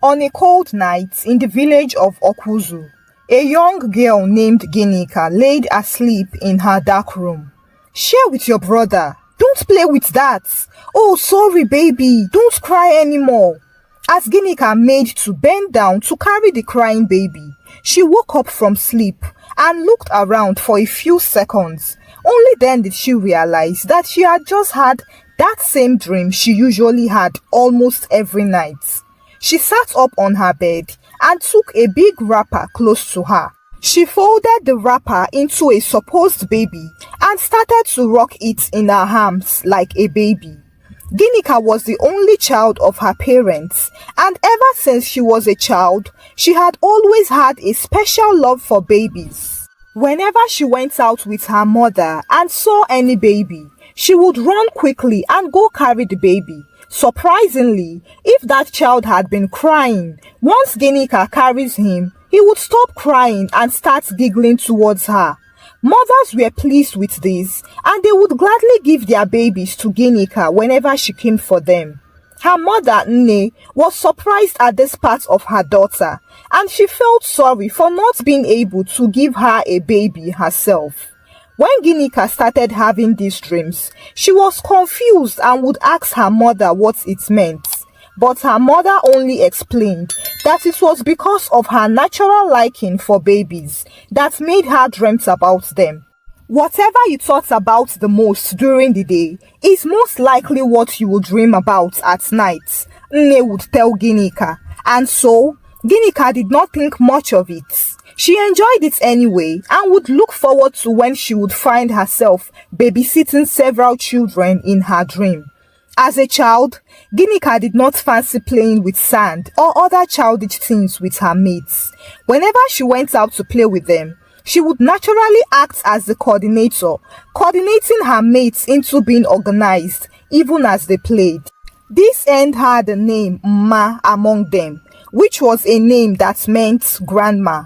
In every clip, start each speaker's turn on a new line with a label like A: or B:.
A: On a cold night in the village of Okuzu, a young girl named Ginika laid asleep in her dark room. "Share with your brother. Don't play with that. Oh, sorry, baby. Don't cry anymore." As Ginika made to bend down to carry the crying baby, she woke up from sleep and looked around for a few seconds. Only then did she realize that she had just had that same dream she usually had almost every night. She sat up on her bed and took a big wrapper close to her. She folded the wrapper into a supposed baby and started to rock it in her arms like a baby. Ginika was the only child of her parents, and ever since she was a child, she had always had a special love for babies. Whenever she went out with her mother and saw any baby, she would run quickly and go carry the baby. Surprisingly, if that child had been crying, once Ginika carries him, he would stop crying and start giggling towards her. Mothers were pleased with this, and they would gladly give their babies to Ginika whenever she came for them. Her mother, Nne, was surprised at this part of her daughter, and she felt sorry for not being able to give her a baby herself. When Ginika started having these dreams, she was confused and would ask her mother what it meant. But her mother only explained that it was because of her natural liking for babies that made her dreamt about them. Whatever you thought about the most during the day is most likely what you will dream about at night, Nne would tell Ginika. And so, Ginika did not think much of it. She enjoyed it anyway and would look forward to when she would find herself babysitting several children in her dream. As a child, Ginika did not fancy playing with sand or other childish things with her mates. Whenever she went out to play with them, she would naturally act as the coordinator, coordinating her mates into being organized even as they played. This earned her the name Mma among them, which was a name that meant grandma.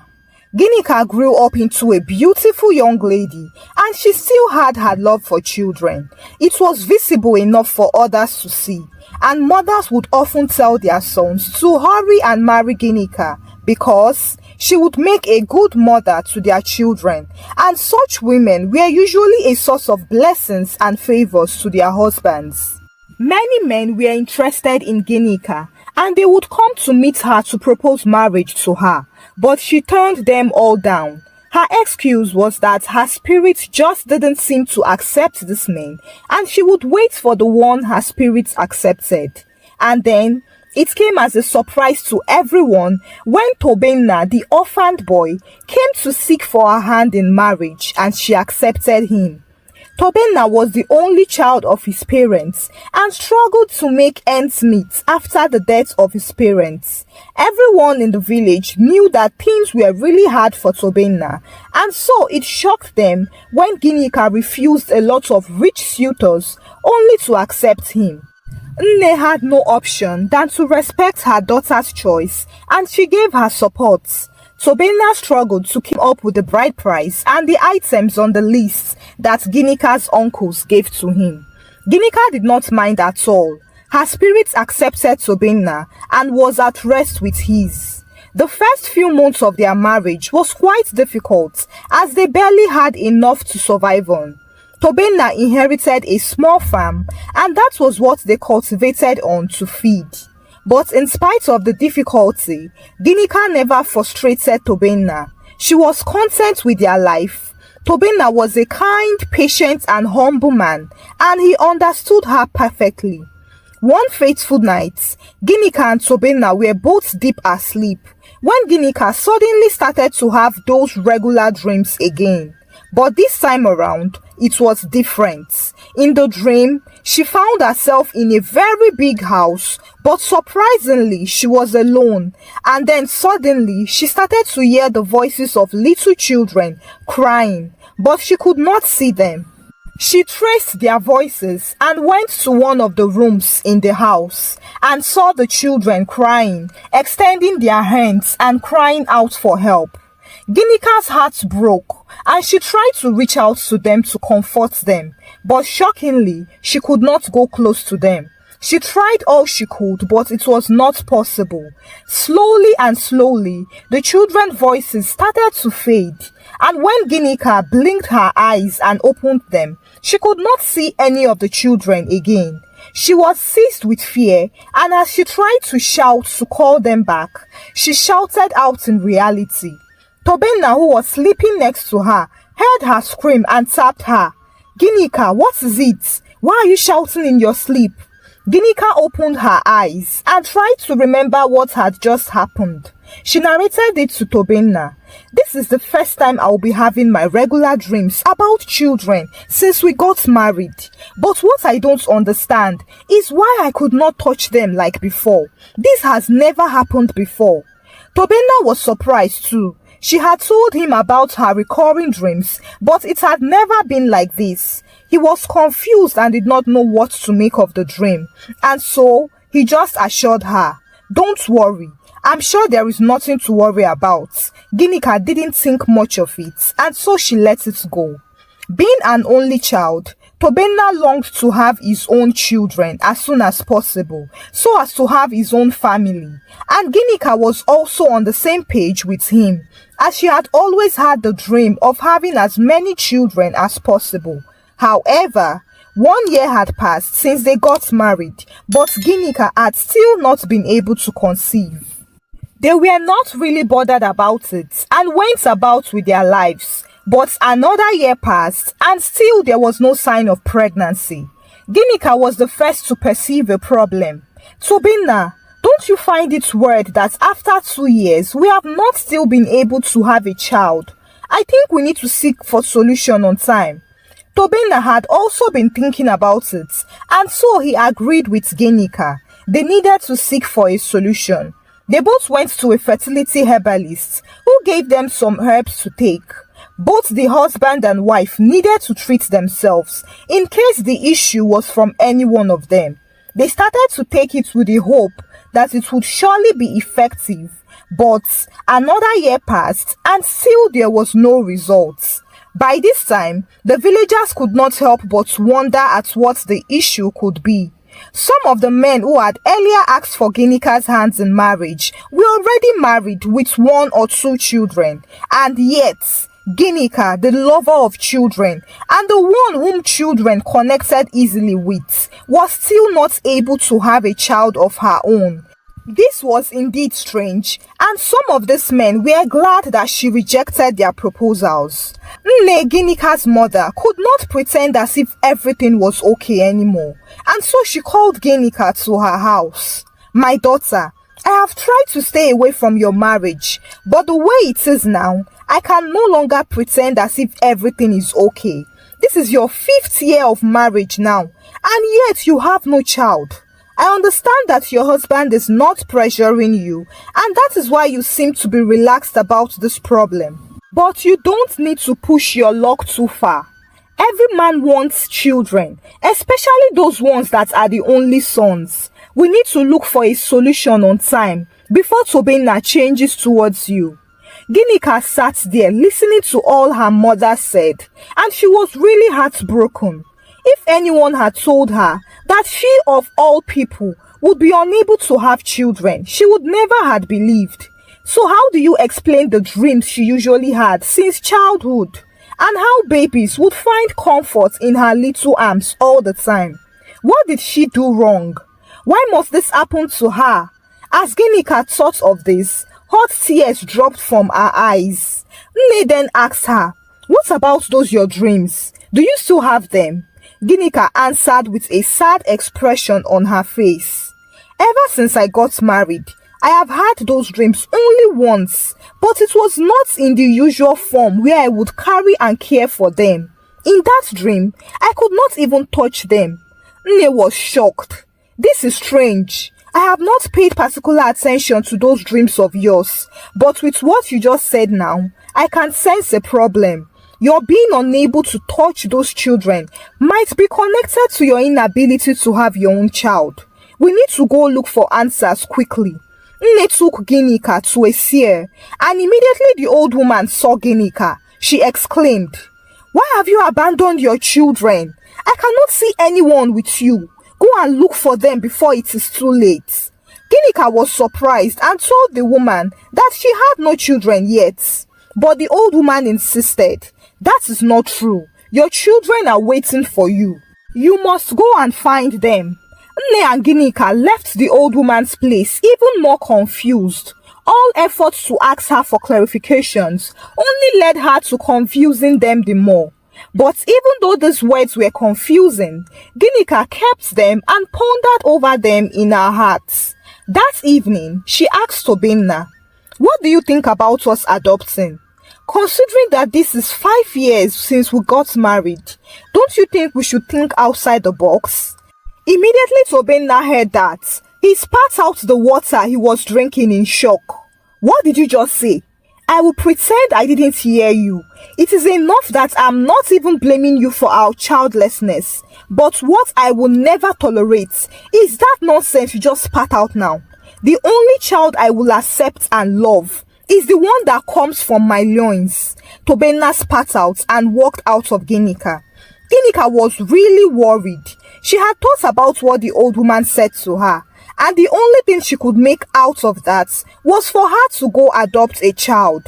A: Ginika grew up into a beautiful young lady, and she still had her love for children. It was visible enough for others to see, and mothers would often tell their sons to hurry and marry Ginika because she would make a good mother to their children, and such women were usually a source of blessings and favors to their husbands. Many men were interested in Ginika, and they would come to meet her to propose marriage to her, but she turned them all down. Her excuse was that her spirit just didn't seem to accept this man, and she would wait for the one her spirit accepted. And then, it came as a surprise to everyone when Tobenna, the orphaned boy, came to seek for her hand in marriage, and she accepted him. Tobenna was the only child of his parents and struggled to make ends meet after the death of his parents. Everyone in the village knew that things were really hard for Tobenna, and so it shocked them when Ginika refused a lot of rich suitors only to accept him. Nne had no option than to respect her daughter's choice, and she gave her support. Tobenna struggled to keep up with the bride price and the items on the list that Ginika's uncles gave to him. Ginika did not mind at all. Her spirit accepted Tobenna and was at rest with his. The first few months of their marriage was quite difficult as they barely had enough to survive on. Tobenna inherited a small farm, and that was what they cultivated on to feed. But in spite of the difficulty, Ginika never frustrated Tobenna. She was content with their life. Tobenna was a kind, patient, and humble man, and he understood her perfectly. One fateful night, Ginika and Tobenna were both deep asleep when Ginika suddenly started to have those regular dreams again. But this time around, it was different. In the dream, she found herself in a very big house, but surprisingly, she was alone. And then suddenly, she started to hear the voices of little children crying, but she could not see them. She traced their voices and went to one of the rooms in the house and saw the children crying, extending their hands and crying out for help. Ginika's heart broke, and she tried to reach out to them to comfort them, but shockingly, she could not go close to them. She tried all she could, but it was not possible. Slowly and slowly, the children's voices started to fade, and when Ginika blinked her eyes and opened them, she could not see any of the children again. She was seized with fear, and as she tried to shout to call them back, she shouted out in reality. Tobenna, who was sleeping next to her, heard her scream and tapped her. "Ginika, what is it? Why are you shouting in your sleep?" Ginika opened her eyes and tried to remember what had just happened. She narrated it to Tobenna. "This is the first time I will be having my regular dreams about children since we got married. But what I don't understand is why I could not touch them like before. This has never happened before." Tobenna was surprised too. She had told him about her recurring dreams, but it had never been like this. He was confused and did not know what to make of the dream, and so he just assured her, "Don't worry, I'm sure there is nothing to worry about." Ginika didn't think much of it, and so she let it go. Being an only child, Tobenna longed to have his own children as soon as possible, so as to have his own family, and Ginika was also on the same page with him, as she had always had the dream of having as many children as possible. However, 1 year had passed since they got married, but Ginika had still not been able to conceive. They were not really bothered about it and went about with their lives, but another year passed and still there was no sign of pregnancy. Ginika was the first to perceive a problem. "Tobenna, don't you find it weird that after 2 years we have not still been able to have a child? I think we need to seek for solution on time." Tobenna had also been thinking about it, and so he agreed with Ginika. They needed to seek for a solution. They both went to a fertility herbalist who gave them some herbs to take. Both the husband and wife needed to treat themselves in case the issue was from any one of them. They started to take it with the hope that it would surely be effective, but another year passed and still there was no results. By this time, the villagers could not help but wonder at what the issue could be. Some of the men who had earlier asked for Ginika's hands in marriage were already married with 1 or 2 children, and yet Ginika, the lover of children and the one whom children connected easily with, was still not able to have a child of her own. This was indeed strange, and some of these men were glad that she rejected their proposals. Ginika's mother could not pretend as if everything was okay anymore, and so she called Ginika to her house. "My daughter, I have tried to stay away from your marriage, but the way it is now, I can no longer pretend as if everything is okay. This is your 5th year of marriage now, and yet you have no child. I understand that your husband is not pressuring you, and that is why you seem to be relaxed about this problem. But you don't need to push your luck too far. Every man wants children, especially those ones that are the only sons. We need to look for a solution on time before Tobenna changes towards you." Ginika sat there listening to all her mother said, and she was really heartbroken. If anyone had told her that she of all people would be unable to have children, she would never have believed. So how do you explain the dreams she usually had since childhood, and how babies would find comfort in her little arms all the time? What did she do wrong? Why must this happen to her? As Ginika thought of this, hot tears dropped from her eyes. Nne then asked her, "What about those your dreams? Do you still have them?" Ginika answered with a sad expression on her face. "Ever since I got married, I have had those dreams only once, but it was not in the usual form where I would carry and care for them. In that dream, I could not even touch them." Nne was shocked. "This is strange. I have not paid particular attention to those dreams of yours, but with what you just said now, I can sense a problem. Your being unable to touch those children might be connected to your inability to have your own child. We need to go look for answers quickly." Nne took Ginika to a seer, and immediately the old woman saw Ginika. She exclaimed, "Why have you abandoned your children? I cannot see anyone with you. Go and look for them before it is too late. Ginika was surprised and told the woman that she had no children yet. But the old woman insisted, that is not true. Your children are waiting for you. You must go and find them. Nne and Ginika left the old woman's place even more confused. All efforts to ask her for clarifications only led her to confusing them the more. But even though these words were confusing, Ginika kept them and pondered over them in her heart. That evening, she asked Tobenna, "What do you think about us adopting? Considering that this is 5 years since we got married, don't you think we should think outside the box?" Immediately Tobenna heard that, he spat out the water he was drinking in shock. "What did you just say? I will pretend I didn't hear you. It is enough that I'm not even blaming you for our childlessness. But what I will never tolerate is that nonsense you just spat out now. The only child I will accept and love is the one that comes from my loins." Tobenna spat out and walked out of Ginika. Ginika was really worried. She had thought about what the old woman said to her, and the only thing she could make out of that was for her to go adopt a child.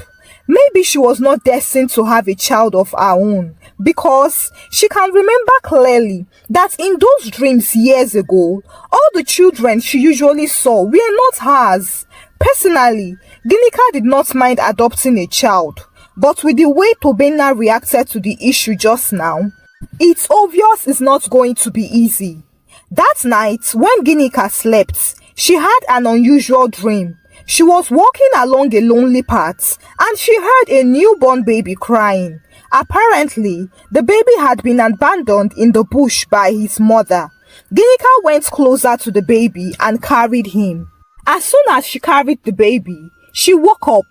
A: Maybe she was not destined to have a child of her own, because she can remember clearly that in those dreams years ago, all the children she usually saw were not hers. Personally, Ginika did not mind adopting a child, but with the way Tobenna reacted to the issue just now, it's obvious it's not going to be easy. That night, when Ginika slept, she had an unusual dream. She was walking along a lonely path and she heard a newborn baby crying. Apparently, the baby had been abandoned in the bush by his mother. Ginika went closer to the baby and carried him. As soon as she carried the baby, she woke up.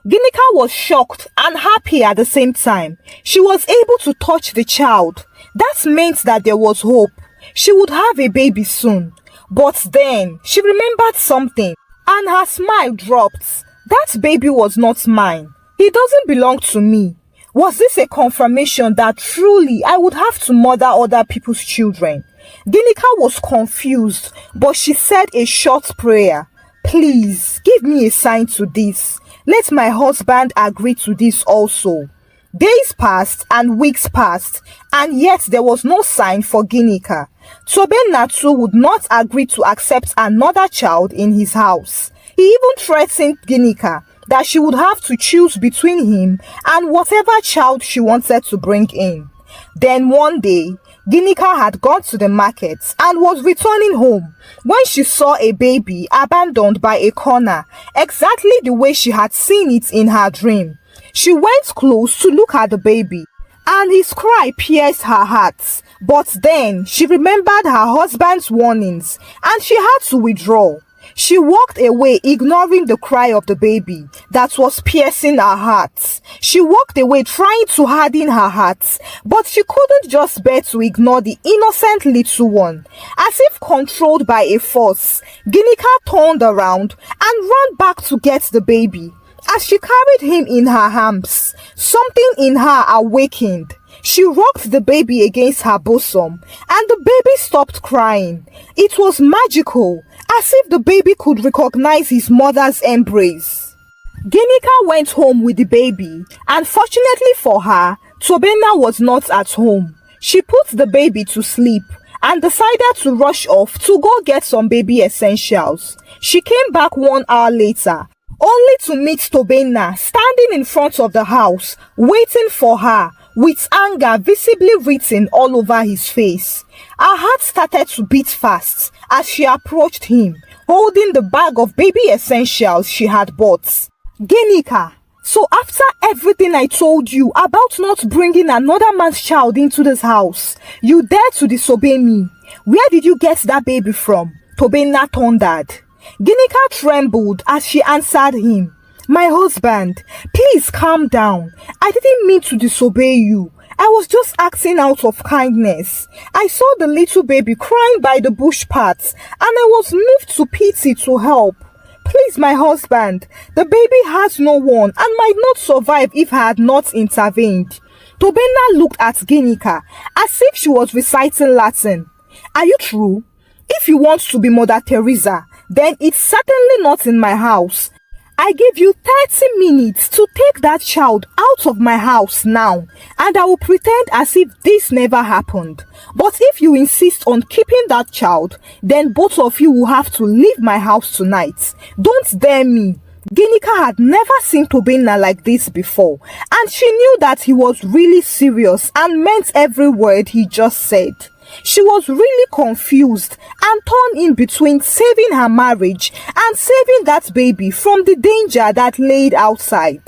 A: Ginika was shocked and happy at the same time. She was able to touch the child. That meant that there was hope. She would have a baby soon. But then, she remembered something, and her smile dropped. That baby was not mine. He doesn't belong to me. Was this a confirmation that truly I would have to mother other people's children? Ginika was confused, but she said a short prayer. "Please, give me a sign to this. Let my husband agree to this also." Days passed and weeks passed, and yet there was no sign for Ginika. Tobenna too would not agree to accept another child in his house. He even threatened Ginika that she would have to choose between him and whatever child she wanted to bring in. Then one day, Ginika had gone to the market and was returning home when she saw a baby abandoned by a corner, exactly the way she had seen it in her dream. She went close to look at the baby, and his cry pierced her heart. But then she remembered her husband's warnings, and she had to withdraw. She walked away, ignoring the cry of the baby that was piercing her heart. She walked away trying to harden her heart, but she couldn't just bear to ignore the innocent little one. As if controlled by a force, Ginika turned around and ran back to get the baby. As she carried him in her arms, something in her awakened. She rocked the baby against her bosom, and the baby stopped crying. It was magical, as if the baby could recognize his mother's embrace. Ginika went home with the baby, and fortunately for her, Tobenna was not at home. She put the baby to sleep and decided to rush off to go get some baby essentials. She came back 1 hour later, only to meet Tobenna standing in front of the house, waiting for her, with anger visibly written all over his face. Her heart started to beat fast as she approached him, holding the bag of baby essentials she had bought. "Ginika, so after everything I told you about not bringing another man's child into this house, you dare to disobey me. Where did you get that baby from?" Tobenna thundered. Ginika trembled as she answered him. "My husband, please calm down. I didn't mean to disobey you. I was just acting out of kindness. I saw the little baby crying by the bush path and I was moved to pity to help. Please, my husband, the baby has no one and might not survive if I had not intervened." Tobenna looked at Ginika as if she was reciting Latin. "Are you true? If you want to be Mother Teresa, then it's certainly not in my house. I give you 30 minutes to take that child out of my house now, and I will pretend as if this never happened. But if you insist on keeping that child, then both of you will have to leave my house tonight. Don't dare me. Ginika had never seen Tobinna like this before, and she knew that he was really serious and meant every word he just said. She was really confused and torn in between saving her marriage and saving that baby from the danger that laid outside.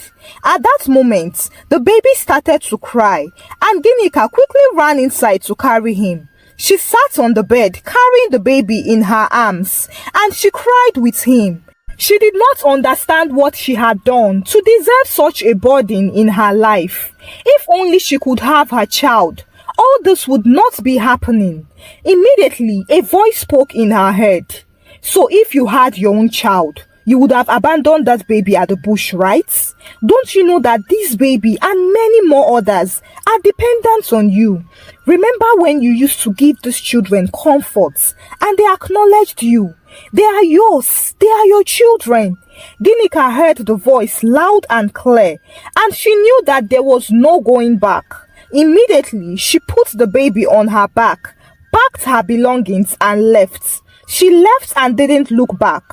A: At that moment, the baby started to cry, and Ginika quickly ran inside to carry him. She sat on the bed carrying the baby in her arms, and she cried with him. She did not understand what she had done to deserve such a burden in her life. If only she could have her child, all this would not be happening. Immediately, a voice spoke in her head. So if you had your own child, you would have abandoned that baby at the bush, right? Don't you know that this baby and many more others are dependent on you? Remember when you used to give these children comforts and they acknowledged you? They are yours. They are your children. Ginika heard the voice loud and clear, and she knew that there was no going back. Immediately, she put the baby on her back, packed her belongings and left. She left and didn't look back.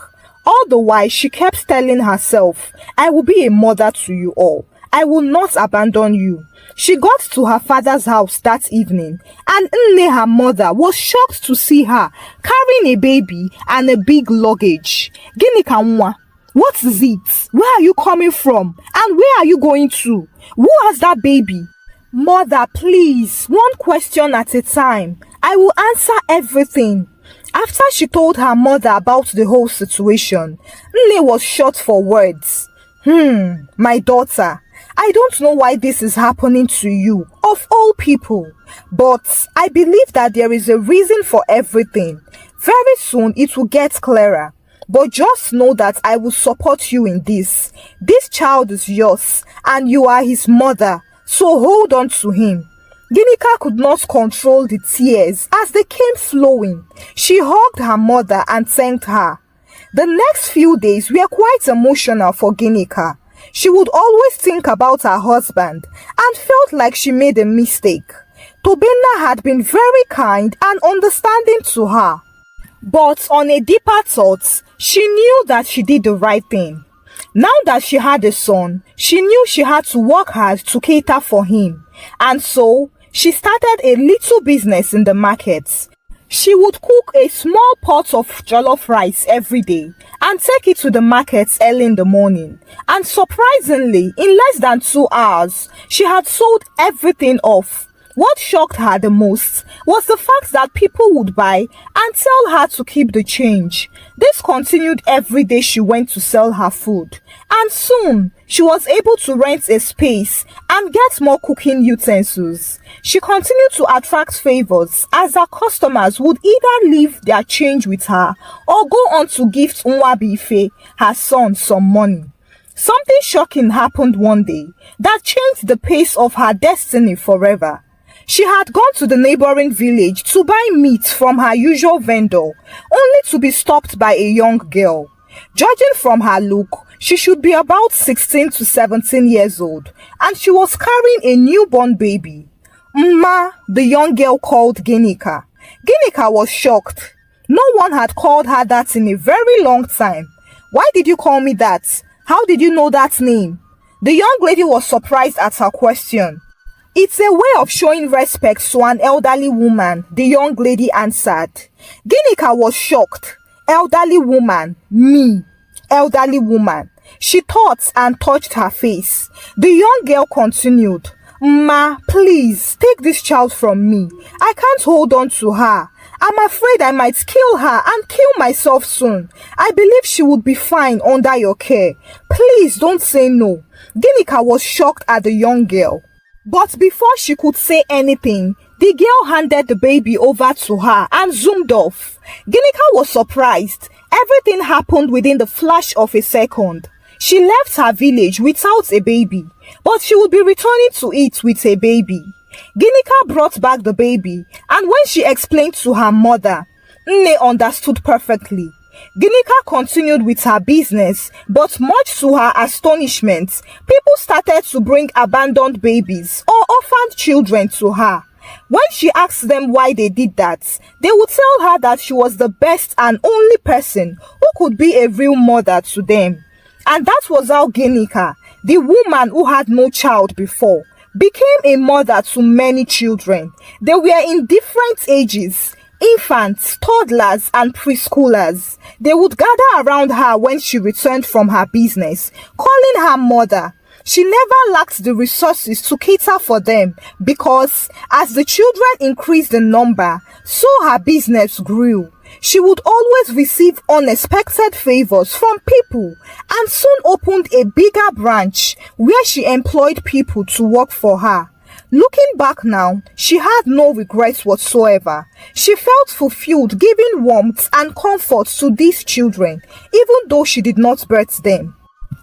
A: All the while, she kept telling herself, I will be a mother to you all. I will not abandon you. She got to her father's house that evening, and Nne, her mother, was shocked to see her carrying a baby and a big luggage. Ginika Nwa, what is it? Where are you coming from? And where are you going to? Who has that baby? Mother, please, one question at a time. I will answer everything. After she told her mother about the whole situation, Nne was short for words. My daughter, I don't know why this is happening to you, of all people, but I believe that there is a reason for everything. Very soon it will get clearer, but just know that I will support you in this. This child is yours, and you are his mother, so hold on to him. Ginika could not control the tears as they came flowing. She hugged her mother and thanked her. The next few days were quite emotional for Ginika. She would always think about her husband and felt like she made a mistake. Tobinna had been very kind and understanding to her. But on a deeper thought, she knew that she did the right thing. Now that she had a son, she knew she had to work hard to cater for him. And so, she started a little business in the market. She would cook a small pot of jollof rice every day and take it to the markets early in the morning. And surprisingly, in less than 2 hours, she had sold everything off. What shocked her the most was the fact that people would buy and tell her to keep the change. This continued every day she went to sell her food, and soon she was able to rent a space and get more cooking utensils. She continued to attract favors as her customers would either leave their change with her or go on to gift Nwabife, her son, some money. Something shocking happened one day that changed the pace of her destiny forever. She had gone to the neighboring village to buy meat from her usual vendor, only to be stopped by a young girl. Judging from her look, she should be about 16 to 17 years old, and she was carrying a newborn baby. Mma, the young girl called Ginika. Ginika was shocked. No one had called her that in a very long time. Why did you call me that? How did you know that name? The young lady was surprised at her question. It's a way of showing respect to an elderly woman, the young lady answered. Ginika was shocked. Elderly woman, me, elderly woman. She thought and touched her face. The young girl continued. Ma, please, take this child from me. I can't hold on to her. I'm afraid I might kill her and kill myself soon. I believe she would be fine under your care. Please don't say no. Ginika was shocked at the young girl. But before she could say anything, the girl handed the baby over to her and zoomed off. Ginika was surprised. Everything happened within the flash of a second. She left her village without a baby, but she would be returning to it with a baby. Ginika brought back the baby, and when she explained to her mother, Nne understood perfectly. Ginika continued with her business, but much to her astonishment, people started to bring abandoned babies or orphaned children to her. When she asked them why they did that, they would tell her that she was the best and only person who could be a real mother to them. And that was how Ginika, the woman who had no child before, became a mother to many children. They were in different ages, infants, toddlers, and preschoolers. They would gather around her when she returned from her business, calling her mother. She never lacked the resources to cater for them because as the children increased in number, so her business grew. She would always receive unexpected favors from people and soon opened a bigger branch where she employed people to work for her. Looking back now, she had no regrets whatsoever. She felt fulfilled giving warmth and comfort to these children, even though she did not birth them.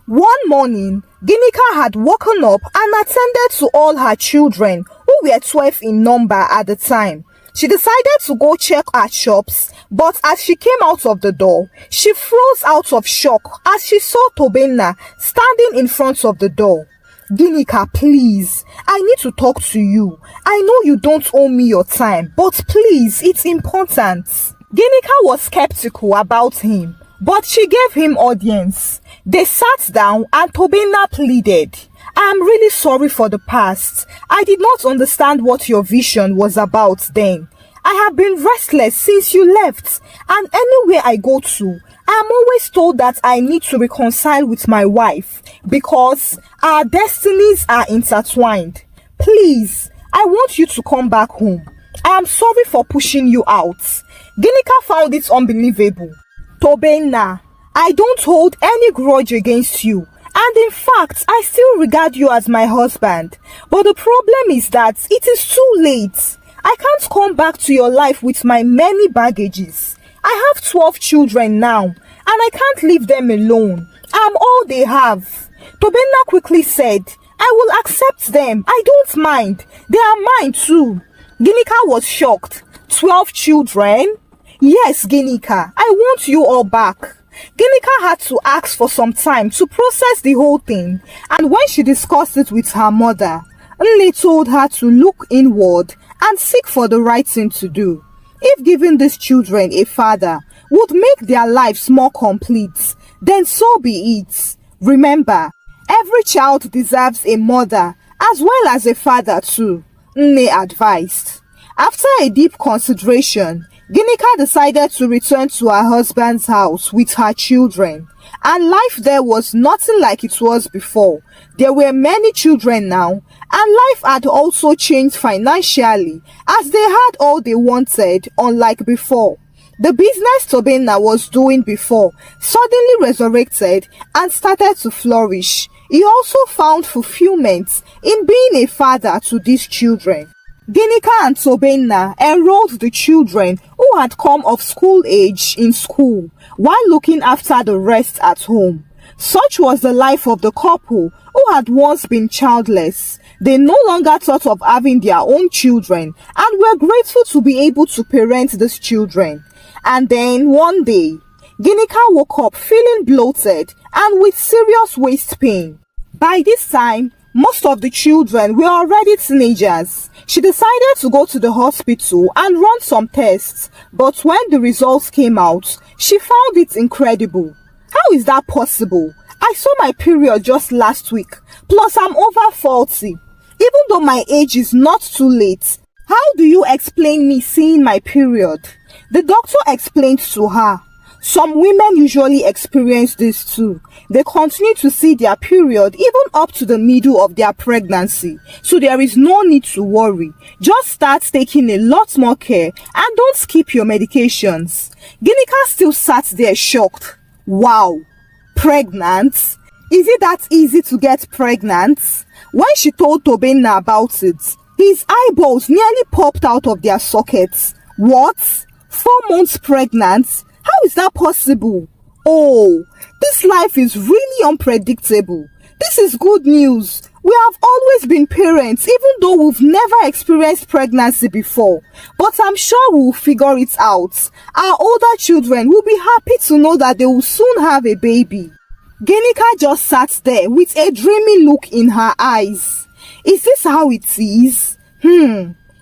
A: One morning, Ginika had woken up and attended to all her children, who were 12 in number at the time. She decided to go check her shops, but as she came out of the door, she froze out of shock as she saw Tobenna standing in front of the door. Ginika, please, I need to talk to you. I know you don't owe me your time, but please, it's important. Ginika was skeptical about him, but she gave him audience. They sat down and Tobenna pleaded, I am really sorry for the past. I did not understand what your vision was about then. I have been restless since you left, and anywhere I go to, I am always told that I need to reconcile with my wife because our destinies are intertwined. Please, I want you to come back home. I am sorry for pushing you out. Ginika found it unbelievable. Tobenna, I don't hold any grudge against you, and in fact, I still regard you as my husband. But the problem is that it is too late. I can't come back to your life with my many baggages. I have 12 children now, and I can't leave them alone. I'm all they have. Tobenna quickly said, I will accept them. I don't mind. They are mine too. Ginika was shocked. 12 children? Yes, Ginika, I want you all back. Ginika had to ask for some time to process the whole thing, and when she discussed it with her mother, Nne told her to look inward and seek for the right thing to do. If giving these children a father would make their lives more complete, then so be it. Remember, every child deserves a mother as well as a father too, Nne advised. After a deep consideration, Ginika decided to return to her husband's house with her children, and life there was nothing like it was before. There were many children now, and life had also changed financially as they had all they wanted, unlike before. The business Tobenna was doing before suddenly resurrected and started to flourish. He also found fulfillment in being a father to these children. Ginika and Tobenna enrolled the children who had come of school age in school, while looking after the rest at home. Such was the life of the couple who had once been childless. They no longer thought of having their own children and were grateful to be able to parent these children. And then one day, Ginika woke up feeling bloated and with serious waist pain. By this time, most of the children were already teenagers. She decided to go to the hospital and run some tests, but when the results came out, she found it incredible. How is that possible? I saw my period just last week, plus I'm over 40. Even though my age is not too late, how do you explain me seeing my period? The doctor explained to her. Some women usually experience this too. They continue to see their period even up to the middle of their pregnancy. So there is no need to worry. Just start taking a lot more care and don't skip your medications. Ginika still sat there shocked. Wow, pregnant? Is it that easy to get pregnant? When she told Tobenna about it, his eyeballs nearly popped out of their sockets. What? 4 months pregnant? How is that possible? Oh, this life is really unpredictable. This is good news. We have always been parents, even though we've never experienced pregnancy before. But I'm sure we'll figure it out. Our older children will be happy to know that they will soon have a baby. Ginika just sat there with a dreamy look in her eyes. Is this how it is?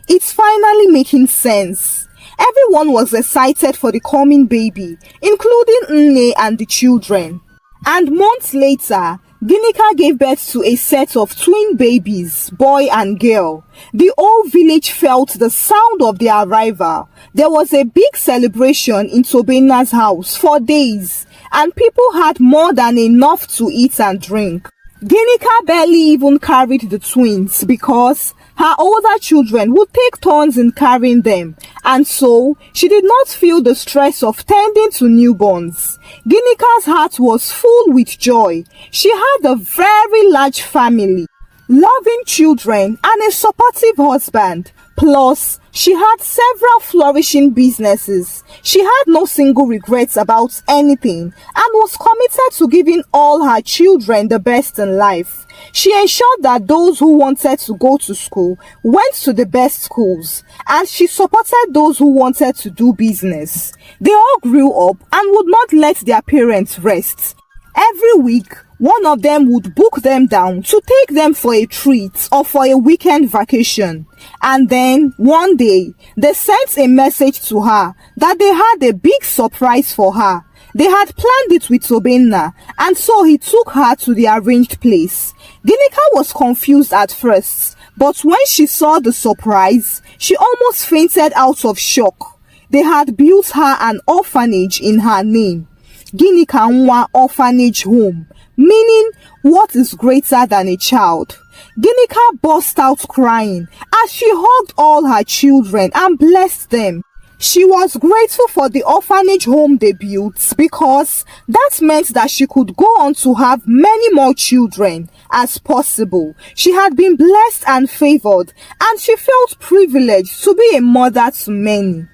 A: It's finally making sense. Everyone was excited for the coming baby, including Nne and the children. And months later, Ginika gave birth to a set of twin babies, boy and girl. The whole village felt the sound of their arrival. There was a big celebration in Tobena's house for days, and people had more than enough to eat and drink. Ginika barely even carried the twins because her older children would take turns in carrying them, and so she did not feel the stress of tending to newborns. Ginika's heart was full with joy. She had a very large family, loving children, and a supportive husband. Plus, she had several flourishing businesses. She had no single regrets about anything and was committed to giving all her children the best in life. She ensured that those who wanted to go to school went to the best schools, and she supported those who wanted to do business. They all grew up and would not let their parents rest. Every week, one of them would book them down to take them for a treat or for a weekend vacation. And then, one day, they sent a message to her that they had a big surprise for her. They had planned it with Tobena, and so he took her to the arranged place. Ginika was confused at first, but when she saw the surprise, she almost fainted out of shock. They had built her an orphanage in her name, Ginika Nwa Orphanage Home, meaning what is greater than a child. Ginika burst out crying as she hugged all her children and blessed them. She was grateful for the orphanage home they built because that meant that she could go on to have many more children as possible. She had been blessed and favored, and she felt privileged to be a mother to many.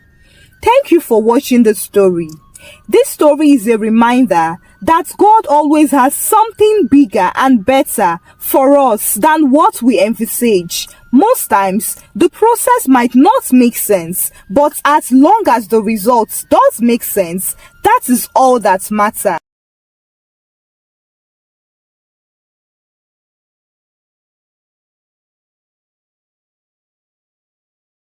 A: Thank you for watching the story. This story is a reminder that God always has something bigger and better for us than what we envisage. Most times, the process might not make sense, but as long as the results does make sense, that is all that matters.